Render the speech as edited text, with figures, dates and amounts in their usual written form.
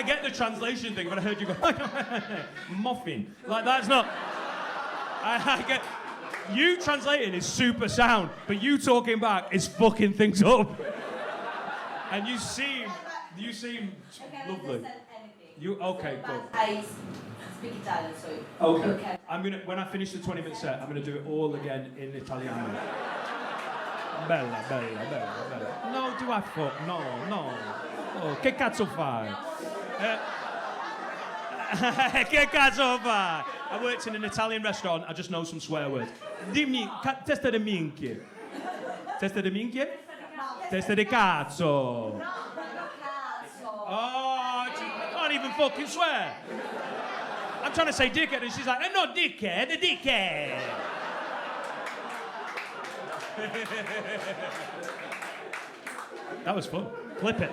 I get the translation thing, but I heard you go, muffin. Like, that's not... I get... You translating is super sound, but you talking back is fucking things up. And you seem lovely. Okay, cool. I speak Italian, so okay. When I finish the 20-minute set, I'm gonna do it all again in Italiano. Bella, bella, bella, bella. No, do I fuck? No. Oh, che cazzo fai? Che cazzo fai? I worked in an Italian restaurant. I just know some swear words. Dimmi, testa di minchia. Testa di minchia? Testa di cazzo. No, cazzo. Oh, I can't even fucking swear. I'm trying to say dickhead, and she's like, no, dickhead, a dickhead. That was fun. Clip it.